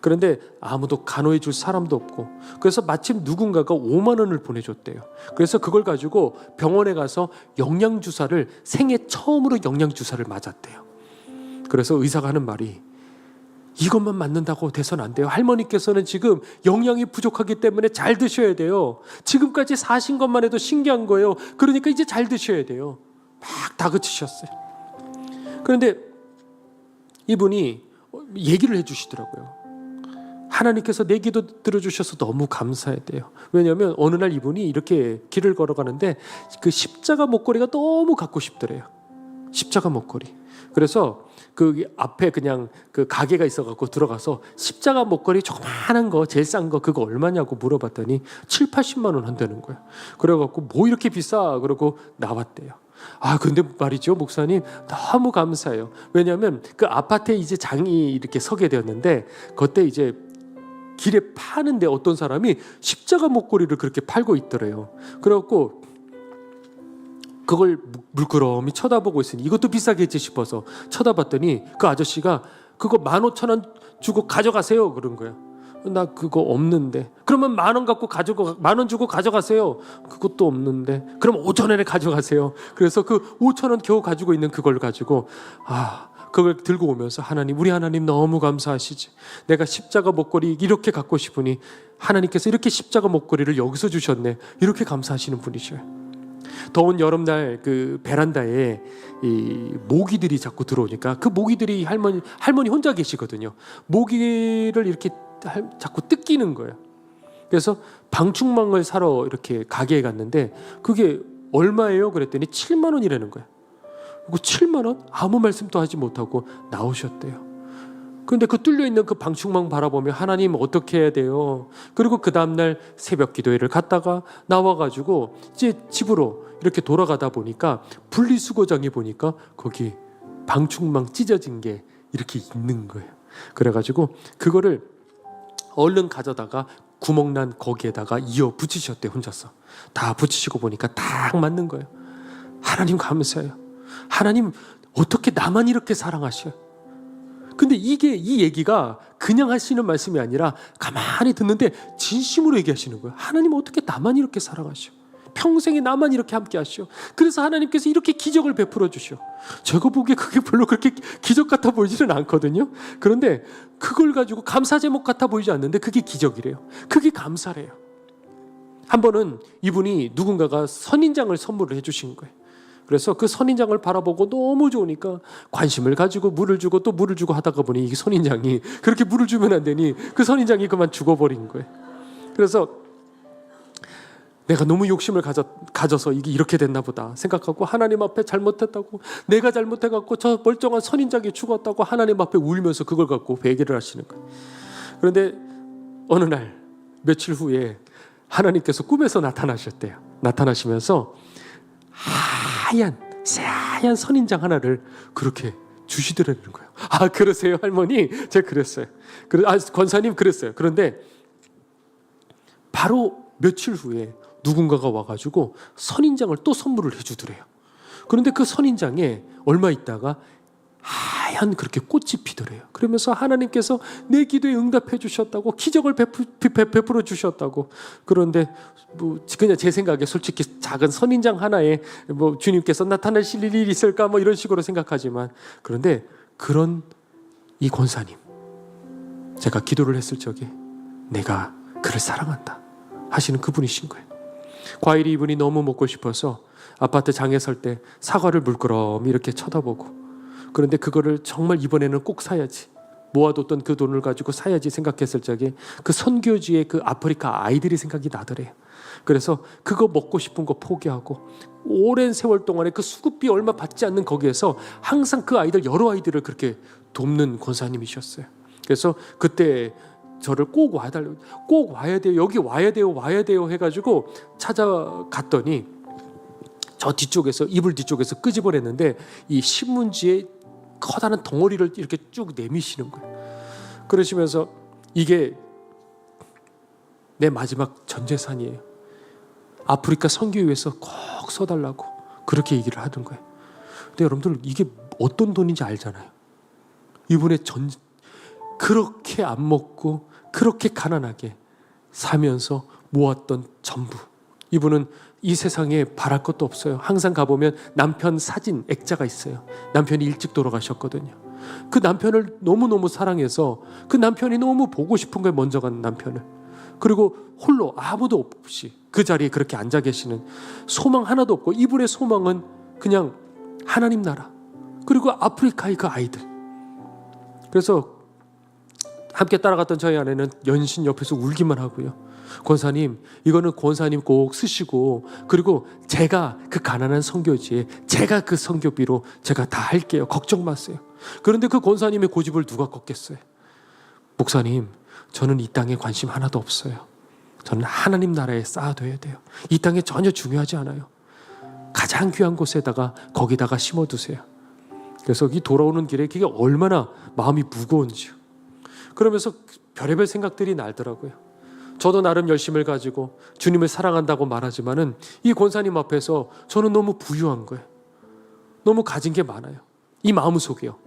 그런데 아무도 간호해 줄 사람도 없고, 그래서 마침 누군가가 5만 원을 보내줬대요. 그래서 그걸 가지고 병원에 가서 영양주사를, 생애 처음으로 영양주사를 맞았대요. 그래서 의사가 하는 말이, 이것만 맞는다고 돼서는 안 돼요. 할머니께서는 지금 영양이 부족하기 때문에 잘 드셔야 돼요. 지금까지 사신 것만 해도 신기한 거예요. 그러니까 이제 잘 드셔야 돼요. 막 다그치셨어요. 그런데 이분이 얘기를 해주시더라고요. 하나님께서 내 기도 들어주셔서 너무 감사해요. 왜냐하면 어느 날 이분이 이렇게 길을 걸어가는데 그 십자가 목걸이가 너무 갖고 싶더래요. 십자가 목걸이. 그래서 그 앞에 그냥 그 가게가 있어갖고 들어가서 십자가 목걸이 조그만한 거, 제일 싼 거 그거 얼마냐고 물어봤더니 7, 80만 원 한다는 거예요. 그래갖고 뭐 이렇게 비싸? 그러고 나왔대요. 근데 말이죠, 목사님, 너무 감사해요. 왜냐하면 그 아파트에 이제 장이 이렇게 서게 되었는데 그때 이제 길에 파는데 어떤 사람이 십자가 목걸이를 그렇게 팔고 있더래요. 그래갖고 그걸 물끄러미 쳐다보고 있으니 이것도 비싸겠지 싶어서 쳐다봤더니 그 아저씨가 그거 15,000원 주고 가져가세요 그런 거야. 나 그거 없는데. 그러면 10,000원 갖고 10,000원 주고 가져가세요. 그것도 없는데. 그럼 5,000원에 가져가세요. 그래서 그 5,000원 겨우 가지고 있는 그걸 가지고 그걸 들고 오면서 하나님, 우리 하나님 너무 감사하시지. 내가 십자가 목걸이 이렇게 갖고 싶으니 하나님께서 이렇게 십자가 목걸이를 여기서 주셨네. 이렇게 감사하시는 분이셔요. 더운 여름날 그 베란다에 이 모기들이 자꾸 들어오니까 그 모기들이 할머니 혼자 계시거든요. 모기를 이렇게 자꾸 뜯기는 거예요. 그래서 방충망을 사러 이렇게 가게에 갔는데 그게 얼마예요? 그랬더니 7만 원이라는 거예요. 그리고 7만 원? 아무 말씀도 하지 못하고 나오셨대요. 근데 그 뚫려있는 그 방충망 바라보며 하나님 어떻게 해야 돼요? 그리고 그 다음날 새벽 기도회를 갔다가 나와가지고 이제 집으로 이렇게 돌아가다 보니까 분리수거장에 보니까 거기 방충망 찢어진 게 이렇게 있는 거예요. 그래가지고 그거를 얼른 가져다가 구멍난 거기에다가 이어 붙이셨대. 혼자서 다 붙이시고 보니까 딱 맞는 거예요. 하나님 감사해요. 하나님 어떻게 나만 이렇게 사랑하셔요? 근데 이 얘기가 그냥 하시는 말씀이 아니라 가만히 듣는데 진심으로 얘기하시는 거예요. 하나님 어떻게 나만 이렇게 사랑하셔? 평생에 나만 이렇게 함께 하시오. 그래서 하나님께서 이렇게 기적을 베풀어 주시오. 제가 보기에 그게 별로 그렇게 기적 같아 보이지는 않거든요. 그런데 그걸 가지고 감사 제목 같아 보이지 않는데 그게 기적이래요. 그게 감사래요. 한 번은 이분이 누군가가 선인장을 선물을 해주신 거예요. 그래서 그 선인장을 바라보고 너무 좋으니까 관심을 가지고 물을 주고 또 물을 주고 하다가 보니 이게 선인장이 그렇게 물을 주면 안 되니 그 선인장이 그만 죽어버린 거예요. 그래서 내가 너무 욕심을 가져서 이게 이렇게 됐나 보다 생각하고 하나님 앞에 잘못했다고, 내가 잘못해갖고 저 멀쩡한 선인장이 죽었다고 하나님 앞에 울면서 그걸 갖고 회개를 하시는 거예요. 그런데 어느 날 며칠 후에 하나님께서 꿈에서 나타나셨대요. 나타나시면서 새하얀 선인장 하나를 그렇게 주시더라는 거예요. 그러세요 할머니? 제가 그랬어요. 권사님 그랬어요. 그런데 바로 며칠 후에 누군가가 와가지고 선인장을 또 선물을 해주더래요. 그런데 그 선인장에 얼마 있다가 하얀 그렇게 꽃이 피더래요. 그러면서 하나님께서 내 기도에 응답해 주셨다고, 기적을 베풀어 주셨다고. 그런데 그냥 제 생각에 솔직히 작은 선인장 하나에 주님께서 나타나실 일이 있을까 이런 식으로 생각하지만, 그런데 그런 이 권사님, 제가 기도를 했을 적에 내가 그를 사랑한다 하시는 그분이신 거예요. 과일이 이분이 너무 먹고 싶어서 아파트 장에 설 때 사과를 물끄러미 이렇게 쳐다보고, 그런데 그거를 정말 이번에는 꼭 사야지, 모아뒀던 그 돈을 가지고 사야지 생각했을 적에 그 선교지의 그 아프리카 아이들이 생각이 나더래요. 그래서 그거 먹고 싶은 거 포기하고 오랜 세월 동안에 그 수급비 얼마 받지 않는 거기에서 항상 그 아이들, 여러 아이들을 그렇게 돕는 권사님이셨어요. 그래서 그때 저를 꼭 와달라고, 꼭 와야 돼요, 여기 와야 돼요 해가지고 찾아갔더니 저 뒤쪽에서, 이불 뒤쪽에서 끄집어냈는데 이 신문지에 커다란 덩어리를 이렇게 쭉 내미시는 거예요. 그러시면서 이게 내 마지막 전 재산이에요. 아프리카 선교에 위해서 꼭 써달라고 그렇게 얘기를 하던 거예요. 근데 여러분들 이게 어떤 돈인지 알잖아요. 이분의 그렇게 안 먹고 그렇게 가난하게 사면서 모았던 전부, 이분은 이 세상에 바랄 것도 없어요. 항상 가보면 남편 사진 액자가 있어요. 남편이 일찍 돌아가셨거든요. 그 남편을 너무너무 사랑해서 그 남편이 너무 보고 싶은 거에 먼저 간 남편을, 그리고 홀로 아무도 없이 그 자리에 그렇게 앉아 계시는, 소망 하나도 없고 이분의 소망은 그냥 하나님 나라, 그리고 아프리카의 그 아이들. 그래서 함께 따라갔던 저희 아내는 연신 옆에서 울기만 하고요. 권사님, 이거는 권사님 꼭 쓰시고, 그리고 제가 그 가난한 선교지에 제가 그 선교비로 제가 다 할게요. 걱정 마세요. 그런데 그 권사님의 고집을 누가 꺾겠어요? 목사님, 저는 이 땅에 관심 하나도 없어요. 저는 하나님 나라에 쌓아둬야 돼요. 이 땅에 전혀 중요하지 않아요. 가장 귀한 곳에다가 거기다가 심어두세요. 그래서 이 돌아오는 길에 그게 얼마나 마음이 무거운지요. 그러면서 별의별 생각들이 날더라고요. 저도 나름 열심을 가지고 주님을 사랑한다고 말하지만은 이 권사님 앞에서 저는 너무 부유한 거예요. 너무 가진 게 많아요. 이 마음속에요.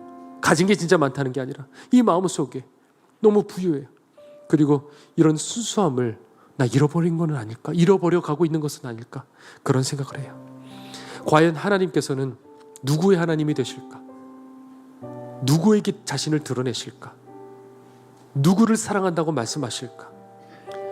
가진 게 진짜 많다는 게 아니라 이 마음속에 너무 부유해요. 그리고 이런 순수함을 나 잃어버린 건 아닐까? 잃어버려 가고 있는 것은 아닐까? 그런 생각을 해요. 과연 하나님께서는 누구의 하나님이 되실까? 누구에게 자신을 드러내실까? 누구를 사랑한다고 말씀하실까?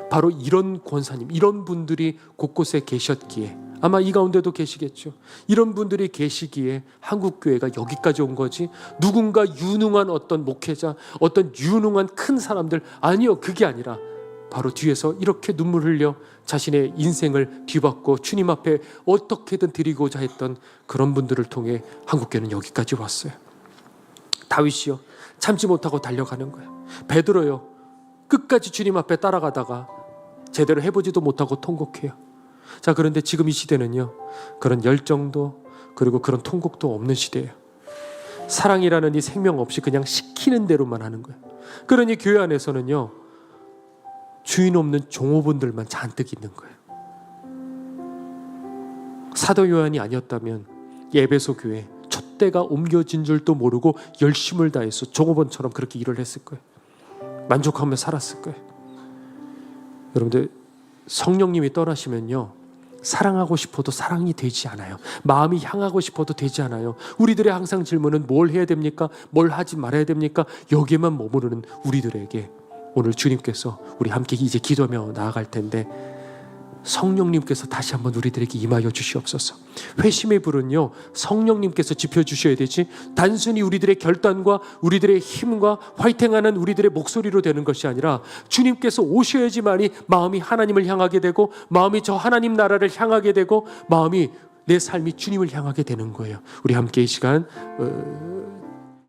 바로 이런 권사님, 이런 분들이 곳곳에 계셨기에, 아마 이 가운데도 계시겠죠. 이런 분들이 계시기에 한국교회가 여기까지 온 거지, 누군가 유능한 어떤 목회자, 어떤 유능한 큰 사람들, 아니요, 그게 아니라 바로 뒤에서 이렇게 눈물 흘려 자신의 인생을 뒤바꿔 주님 앞에 어떻게든 드리고자 했던 그런 분들을 통해 한국교회는 여기까지 왔어요. 다윗이요, 참지 못하고 달려가는 거예요. 베드로요, 끝까지 주님 앞에 따라가다가 제대로 해보지도 못하고 통곡해요. 자, 그런데 지금 이 시대는요, 그런 열정도 그리고 그런 통곡도 없는 시대예요. 사랑이라는 이 생명 없이 그냥 시키는 대로만 하는 거예요. 그러니 교회 안에서는요, 주인 없는 종업원들만 잔뜩 있는 거예요. 사도 요한이 아니었다면 에베소 교회 촛대가 옮겨진 줄도 모르고 열심을 다해서 종업원처럼 그렇게 일을 했을 거예요. 만족하며 살았을 거예요. 여러분들, 성령님이 떠나시면요, 사랑하고 싶어도 사랑이 되지 않아요. 마음이 향하고 싶어도 되지 않아요. 우리들의 항상 질문은 뭘 해야 됩니까? 뭘 하지 말아야 됩니까? 여기에만 머무르는 우리들에게 오늘 주님께서 우리 함께 이제 기도하며 나아갈 텐데, 성령님께서 다시 한번 우리들에게 임하여 주시옵소서. 회심의 불은요, 성령님께서 지펴주셔야 되지, 단순히 우리들의 결단과 우리들의 힘과 화이팅하는 우리들의 목소리로 되는 것이 아니라 주님께서 오셔야지만이 마음이 하나님을 향하게 되고, 마음이 저 하나님 나라를 향하게 되고, 마음이 내 삶이 주님을 향하게 되는 거예요. 우리 함께 이 시간